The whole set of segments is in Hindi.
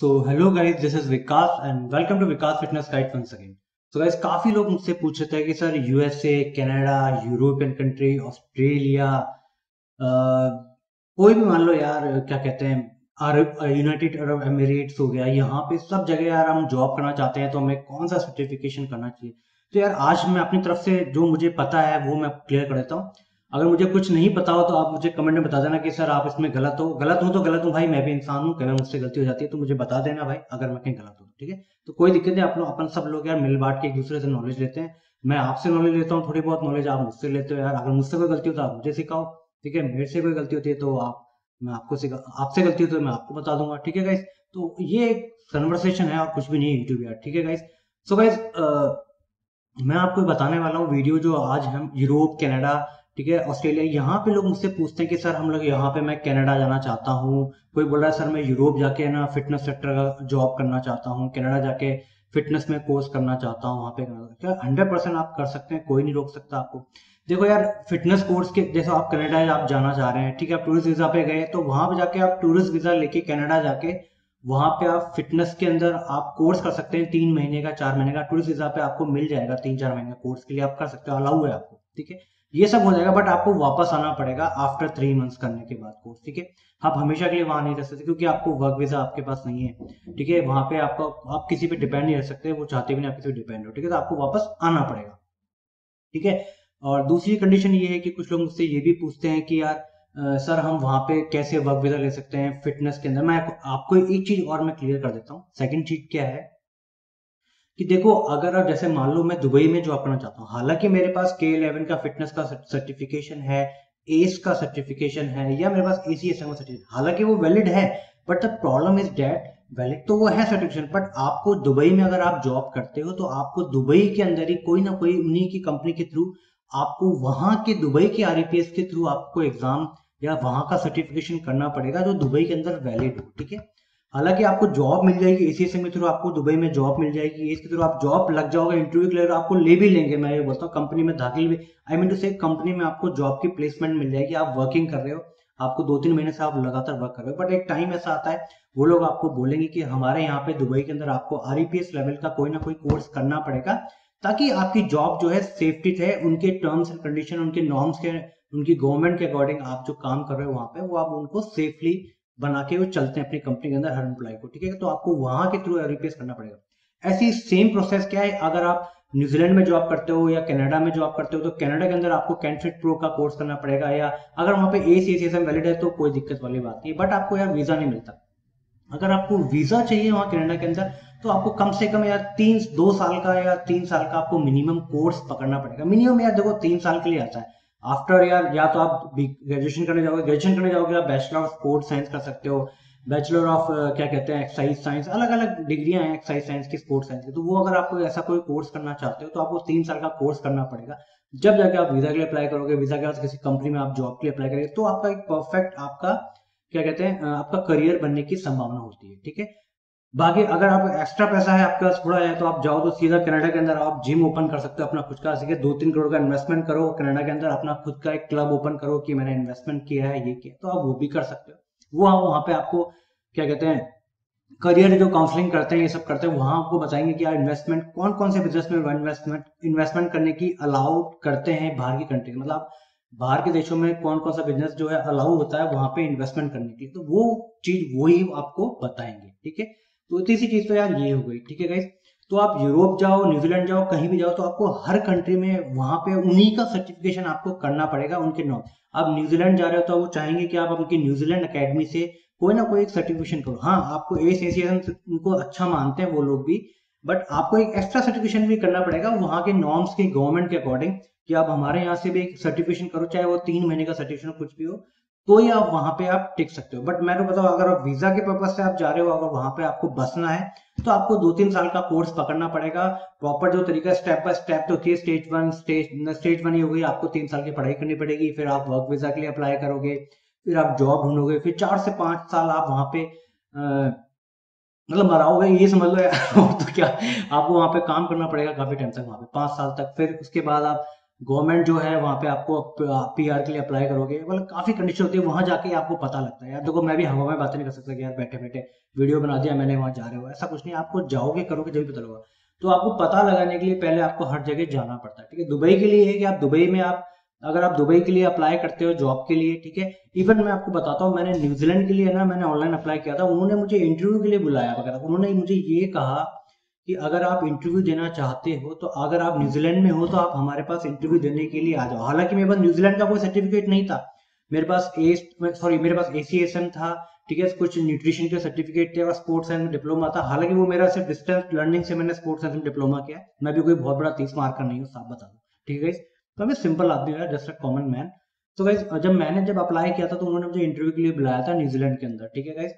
So hello guys, this is Vikas and welcome to Vikas fitness guide once again. So guys, काफी लोग मुझसे पूछ रहे थे कि sir USA, Canada, European country, Australia, कोई भी मान लो यार, क्या कहते हैं, अरब, यूनाइटेड अरब एमिरेट्स हो गया, यहाँ पे सब जगह यार हम जॉब करना चाहते हैं तो हमें कौन सा सर्टिफिकेशन करना चाहिए। तो यार आज मैं अपनी तरफ से जो मुझे पता है वो मैं क्लियर कर देता हूँ। अगर मुझे कुछ नहीं पता हो तो आप मुझे कमेंट में बता देना कि सर आप इसमें गलत हो तो गलत हूँ भाई, मैं भी इंसान हूँ, कभी मुझसे गलती हो जाती है तो मुझे बता देना भाई, अगर मैं कहीं गलत हूँ तो ठीक है। तो कोई दिक्कत नहीं, अपन सब लोग यार मिल बांट के एक दूसरे से नॉलेज लेते हैं। मैं आपसे नॉलेज लेता हूँ, थोड़ी बहुत नॉलेज आप मुझसे लेते हो यार। अगर मुझसे कोई गलती हो तो आप मुझे सिखाओ, ठीक है। मेरे से कोई गलती होती है तो आप मैं आपको सिखा, आपसे गलती हो तो मैं आपको बता दूंगा, ठीक है गाइस। तो ये एक कन्वर्सेशन है और कुछ भी नहीं है यूट्यूब यार, ठीक है गाइस। सो गाइस, मैं आपको बताने वाला हूँ वीडियो जो आज हम यूरोप, कनाडा, ठीक है, ऑस्ट्रेलिया, यहाँ पे लोग मुझसे पूछते हैं कि सर हम लोग यहाँ पे, मैं कनाडा जाना चाहता हूँ। कोई बोल रहा है सर मैं यूरोप जाके ना फिटनेस सेक्टर का जॉब करना चाहता हूँ, कनाडा जाके फिटनेस में कोर्स करना चाहता हूँ, वहाँ पे क्या 100% आप कर सकते हैं, कोई नहीं रोक सकता आपको। देखो यार, फिटनेस कोर्स के जैसे आप कनाडा आप जाना चाह रहे हैं, ठीक है, आप टूरिस्ट वीजा पे गए तो वहां पे जाके आप टूरिस्ट वीजा लेके कनाडा जाके वहां पे आप फिटनेस के अंदर आप कोर्स कर सकते हैं। 3 महीने का, 4 महीने का टूरिस्ट वीजा पे आपको मिल जाएगा। 3-4 महीने का कोर्स के लिए आप कर सकते हो, अलाउ है आपको, ठीक है। ये सब हो जाएगा, बट आपको वापस आना पड़ेगा आफ्टर 3 मंथ्स करने के बाद कोर्स, ठीक है। आप हमेशा के लिए वहां नहीं रह सकते क्योंकि आपको वर्क वीजा आपके पास नहीं है, ठीक है। वहां पे आपको, आप किसी पे डिपेंड नहीं रह सकते, वो चाहते भी नहीं आप किसी पे डिपेंड हो, ठीक है। तो आपको वापस आना पड़ेगा, ठीक है। और दूसरी कंडीशन ये है कि कुछ लोग मुझसे ये भी पूछते हैं कि यार सर हम वहां पे कैसे वर्क वीजा ले सकते हैं फिटनेस के अंदर। मैं आपको एक चीज और मैं क्लियर कर देता हूँ। सेकंड चीज क्या है कि देखो, अगर आप जैसे मान लो मैं दुबई में जॉब करना चाहता हूँ, हालांकि मेरे पास K11 का फिटनेस का सर्टिफिकेशन है, एस का सर्टिफिकेशन है, या मेरे पास ACSM का सर्टिफिकेशन, हालांकि वो वैलिड है, but the problem is that valid तो वो है सर्टिफिकेशन, बट आपको दुबई में अगर आप जॉब करते हो तो आपको दुबई के अंदर ही कोई ना कोई उन्हीं की कंपनी के थ्रू आपको वहां के दुबई के REPS के थ्रू आपको एग्जाम या वहां का सर्टिफिकेशन करना पड़ेगा जो दुबई के अंदर वैलिड हो, ठीक है। हालांकि आपको जॉब मिल जाएगी ACSM के थ्रू, आपको दुबई में जॉब मिल जाएगी, इसके थ्रू आप जॉब लग जाओगे, इंटरव्यू क्लियर, आपको ले भी लेंगे। मैं ये बोलता हूँ कंपनी में दाखिल भी, आई मीन टू से कंपनी में आपको जॉब की प्लेसमेंट मिल जाएगी, आप वर्किंग कर रहे हो, आपको 2-3 महीने से आप लगातार वर्क कर रहे हो, बट एक टाइम ऐसा आता है वो लोग आपको बोलेंगे कि हमारे यहाँ पे दुबई के अंदर आपको REPS लेवल का कोई ना कोई कोर्स करना पड़ेगा, ताकि आपकी जॉब जो है सेफ्टी है, उनके टर्म्स एंड कंडीशन, उनके नॉर्म्स के, उनकी गवर्नमेंट के अकॉर्डिंग आप जो काम कर रहे हो वहां पे, वो आप उनको सेफली बना के वो चलते हैं अपनी कंपनी के अंदर हर एम्प्लॉय को, ठीक है। तो आपको वहां के थ्रू REPS करना पड़ेगा। ऐसी सेम प्रोसेस क्या है अगर आप न्यूजीलैंड में जॉब करते हो या कनाडा में जॉब करते हो, तो कनाडा के अंदर आपको कैनफिट प्रो का कोर्स करना पड़ेगा, या अगर वहां पे ACSM वैलिड है तो कोई दिक्कत वाली बात नहीं, बट आपको यार वीजा नहीं मिलता। अगर आपको वीजा चाहिए वहां कनाडा के अंदर तो आपको कम से कम यार 2 साल का या 3 साल का आपको मिनिमम कोर्स पकड़ना पड़ेगा। मिनिमम यार देखो 3 साल के लिए आता है। आफ्टर यार, या तो आप ग्रेजुएशन करने जाओगे, आप बैचलर ऑफ स्पोर्ट्स साइंस कर सकते हो, बैचलर ऑफ क्या कहते हैं, एक्सरसाइज साइंस, अलग अलग डिग्रियां हैं एक्सरसाइज साइंस की, स्पोर्ट्स साइंस की। तो वो अगर आपको ऐसा कोई कोर्स करना चाहते हो तो आपको 3 साल का कोर्स करना पड़ेगा। जब जाके आप वीजा के लिए अप्लाई करोगे, वीजा के बाद किसी कंपनी में आप जॉब के लिए अप्लाई करोगे, तो आपका एक परफेक्ट, आपका क्या कहते हैं, आपका करियर बनने की संभावना होती है, ठीक है। बाकी अगर आप एक्स्ट्रा पैसा है आपके पास थोड़ा है तो आप जाओ तो सीधा कनाडा के अंदर आप जिम ओपन कर सकते हो अपना खुद का, सीधे 2-3 करोड़ का इन्वेस्टमेंट करो कनाडा के अंदर, अपना खुद का एक क्लब ओपन करो कि मैंने इन्वेस्टमेंट किया है, ये किया, तो आप वो भी कर सकते हो। वो वहां पे आपको क्या कहते हैं, करियर जो काउंसलिंग करते हैं, ये सब करते हैं, वहां आपको बताएंगे कि यार इन्वेस्टमेंट कौन कौन से बिजनेस में इन्वेस्टमेंट करने की अलाउ करते हैं बाहर की कंट्री, मतलब बाहर के देशों में कौन कौन सा बिजनेस जो है अलाउ होता है वहां पे इन्वेस्टमेंट करने के लिए, तो वो चीज वही आपको बताएंगे, ठीक है। तो इतनी सी चीज तो यार ये हो गई, ठीक है गाइस। तो आप यूरोप जाओ, न्यूजीलैंड जाओ, कहीं भी जाओ, तो आपको हर कंट्री में वहां पे उन्हीं का सर्टिफिकेशन आपको करना पड़ेगा, उनके नॉर्म। आप न्यूजीलैंड जा रहे हो तो वो चाहेंगे कि आप उनकी न्यूजीलैंड अकेडमी से कोई ना कोई एक सर्टिफिकेशन करो। हाँ, आपको एसोसिएशन उनको अच्छा मानते हैं वो लोग भी, बट आपको एक एक्स्ट्रा सर्टिफिकेशन भी करना पड़ेगा वहां के नॉर्म्स के, गवर्नमेंट के अकॉर्डिंग, कि आप हमारे यहाँ से भी एक सर्टिफिकेशन करो, चाहे वो 3 महीने का सर्टिफिकेशन कुछ भी हो, तो ही आप वहां पे आप टिक सकते हो। बट मैं तो बताऊँ, अगर आप वीजा के पर्पज से आप जा रहे हो, अगर वहां पे आपको बसना है तो आपको 2-3 साल का कोर्स पकड़ना पड़ेगा। प्रॉपर जो तरीका स्टेप बाय स्टेप तो होती है, स्टेज वन ही हो गई, आपको 3 साल की पढ़ाई करनी पड़ेगी, फिर आप वर्क वीजा के लिए अप्लाई करोगे, फिर आप जॉब ढूंढोगे, फिर 4 से 5 साल आप वहां पे मतलब मराओगे, ये समझ लो यार। और तो क्या, आपको वहां पे काम करना पड़ेगा काफी टाइम तक, वहां पे 5 साल तक। फिर उसके बाद आप गवर्नमेंट जो है वहाँ पे आपको पीआर के लिए अप्लाई करोगे, मतलब काफी कंडीशन होती है, वहां जाके आपको पता लगता है। यार देखो मैं भी हवा में बातें नहीं कर सकता कि यार बैठे बैठे वीडियो बना दिया मैंने वहां जा रहे हो, ऐसा कुछ नहीं, आपको जाओगे करोगे जब भी पता लगेगा। तो आपको पता लगाने के लिए पहले आपको हर जगह जाना पड़ता है, ठीक है। दुबई के लिए है कि आप दुबई में आप अगर आप दुबई के लिए अप्लाई करते हो जॉब के लिए, ठीक है। इवन मैं आपको बताता हूँ, मैंने न्यूजीलैंड के लिए ना मैंने ऑनलाइन अप्लाई किया था, उन्होंने मुझे इंटरव्यू के लिए बुलाया वगैरह। उन्होंने मुझे ये कहा कि अगर आप इंटरव्यू देना चाहते हो तो अगर आप न्यूजीलैंड में हो तो आप हमारे पास इंटरव्यू देने के लिए आ जाओ। हालांकि मेरे पास न्यूजीलैंड का कोई सर्टिफिकेट नहीं था, मेरे पास एसीएसएम था, ठीक है, कुछ न्यूट्रिशन के सर्टिफिकेट थे और स्पोर्ट्स साइंस में डिप्लोमा था। हालांकि वो मेरा सिर्फ डिस्टेंस लर्निंग से मैंने स्पोर्ट्स साइंस में डिप्लोमा किया, मैं भी कोई बहुत बड़ा 30 मार्क का नहीं हूँ, साफ बता दूं, ठीक है। तो मैं सिंपल आदमी हूँ, जस्ट अ कॉमन मैन। तो गाइस जब अप्लाई किया था तो उन्होंने मुझे इंटरव्यू के लिए बुलाया था न्यूजीलैंड के अंदर, ठीक है गाइस।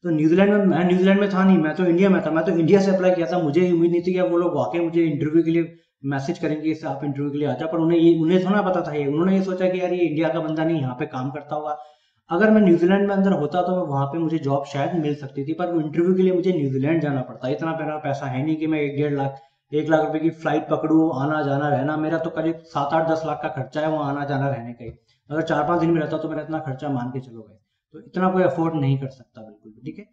तो न्यूजीलैंड में था नहीं, मैं तो इंडिया में था। मैं तो इंडिया से अप्लाई किया था, मुझे उम्मीद नहीं थी कि वो लोग वाकई मुझे इंटरव्यू के लिए मैसेज करेंगे इससे आप इंटरव्यू के लिए आ जाओ। पर उन्हें थोड़ा पता था, ये उन्होंने ये सोचा कि यार ये इंडिया का बंदा नहीं यहाँ पे काम करता होगा। अगर मैं न्यूजीलैंड में अंदर होता तो मैं वहां पे मुझे जॉब शायद मिल सकती थी, पर वो इंटरव्यू के लिए मुझे न्यूजीलैंड जाना पड़ता। इतना मेरा पैसा है नहीं कि मैं 1-1.5 लाख 1 लाख रुपए की फ्लाइट पकड़ू, आना जाना रहना। मेरा तो करीब 7-8-10 लाख का खर्चा है वहाँ आना जाना रहने का ही। अगर 4-5 दिन में रहता तो मेरा इतना खर्चा मान के चलो गए, तो इतना कोई अफोर्ड नहीं कर सकता बिल्कुल भी, ठीक है।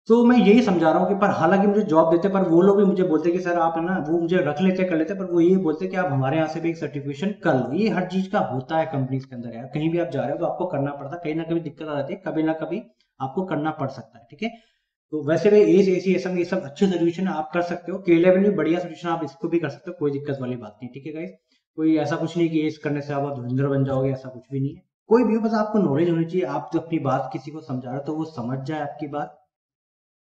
तो मैं यही समझा रहा हूँ कि पर हालांकि मुझे जॉब देते, पर वो लोग भी मुझे बोलते कि सर आप है ना, वो मुझे रख लेते कर लेते, पर वो ये बोलते कि आप हमारे यहाँ से भी एक सर्टिफिकेशन कर लो। ये हर चीज का होता है कंपनीज के अंदर यार, कहीं भी आप जा रहे हो तो आपको करना पड़ता है, कहीं ना कभी दिक्कत आ जाती है, कभी ना कभी आपको करना पड़ सकता है, ठीक है। तो वैसे भी एस एसी एसम ये सब अच्छे सोल्यूशन आप कर सकते हो, के लेवल में बढ़िया सोल्यूशन आप इसको भी कर सकते हो, कोई दिक्कत वाली बात नहीं, ठीक है गाइस। कोई ऐसा कुछ नहीं कि एस करने से आप धुरंधर बन जाओगे, ऐसा कुछ भी नहीं है। कोई भी हो, बस आपको नॉलेज होनी चाहिए, आप जो अपनी बात किसी को समझा रहे हो तो वो समझ जाए आपकी बात,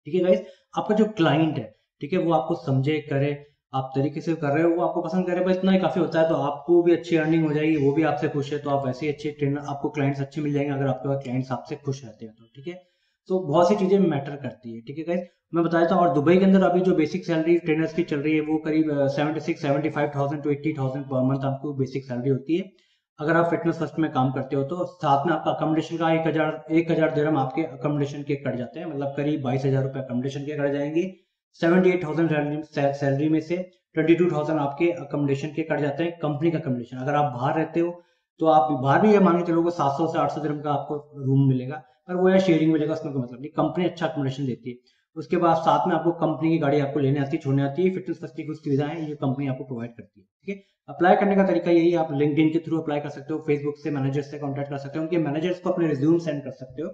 ठीक है गाइस। आपका जो क्लाइंट है, ठीक है, वो आपको समझे करे, आप तरीके से कर रहे हो, वो आपको पसंद करे, बस इतना ही काफी होता है। तो आपको भी अच्छी अर्निंग हो जाएगी, वो भी आपसे खुश है, तो आप वैसे ही अच्छे ट्रेनर, आपको क्लाइंट्स अच्छे मिल जाएंगे अगर आपके पास क्लाइंट्स आपसे खुश रहते हैं तो, ठीक है। तो बहुत सी चीजें मैटर करती है, ठीक है गाइस। मैं बताया था, और दुबई के अंदर अभी जो बेसिक सैलरी ट्रेनर्स की चल रही है वो करीब 76-75,000 टू 80,000 पर मंथ आपको बेसिक सैलरी होती है। अगर आप फिटनेस फर्स्ट में काम करते हो तो साथ में आपका अकोमोडेशन का 1,000 दिरहम आपके अकोमोडेशन के कट जाते हैं, मतलब करीब 22,000 रुपए अकोमोडेशन के कट जाएंगे। 78,000 सैलरी में से 22,000 आपके अकोमोडेशन के कट जाते हैं, कंपनी का अकोमोडेशन। अगर आप बाहर रहते हो तो आप बाहर भी ये मान के चलोगे 700 से 800 दिरहम का आपको रूम मिलेगा, पर वो या शेयरिंग मिलेगा, उसमें कोई मतलब नहीं, कंपनी अच्छा अकोमोडेशन देती है। उसके बाद साथ में आपको कंपनी की गाड़ी आपको लेने आती है, छोड़ने आती है, फिटनेस फर्स्ट की कुछ सुविधाएं ये कंपनी आपको प्रोवाइड करती है, ठीक है। अप्लाई करने का तरीका यही है, आप लिंक्डइन के थ्रू अप्लाई कर सकते हो, फेसबुक से मैनेजर से कांटेक्ट कर सकते हो, उनके मैनेजर्स को अपने रिज्यूम सेंड कर सकते हो।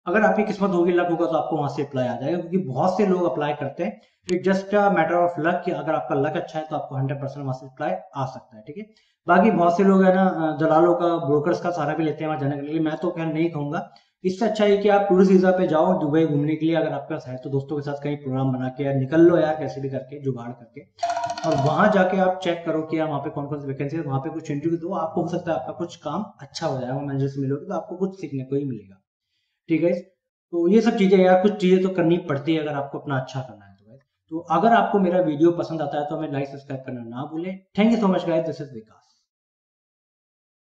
अगर आपकी किस्मत होगी, लक होगा, तो आपको वहां से अप्लाई आ जाएगा, क्योंकि बहुत से लोग अप्लाई करते हैं। It just a matter of luck कि अगर आपका लक अच्छा है तो आपको 100% वहां से अप्लाई आ सकता है, ठीक है। बाकी बहुत से लोग है ना दलालों का, ब्रोकर्स का सहारा भी लेते हैं वहां जाने के लिए, मैं तो खैर नहीं कहूंगा। इससे अच्छा है कि आप टूरिस्ट वीजा पे जाओ दुबई घूमने के लिए, अगर आपके पास है तो दोस्तों के साथ कहीं प्रोग्राम बना के यार निकल लो यार, कैसे भी करके जुगाड़ करके, और वहां जाके आप चेक करो कि वहां पे कौन कौन सी वैकेंसी है, वहां पे कुछ इंटरव्यू दो, आपको हो सकता है आपका कुछ काम अच्छा हो जाएगा, मैनेजर से मिलोगे तो आपको कुछ सीखने को ही मिलेगा, ठीक है। तो ये सब चीजें यार, कुछ चीजें तो करनी पड़ती है अगर आपको अपना अच्छा करना है तो guys। तो अगर आपको मेरा वीडियो पसंद आता है तो हमें लाइक सब्सक्राइब करना ना भूलें। Thank you so much guys, this is Vikas.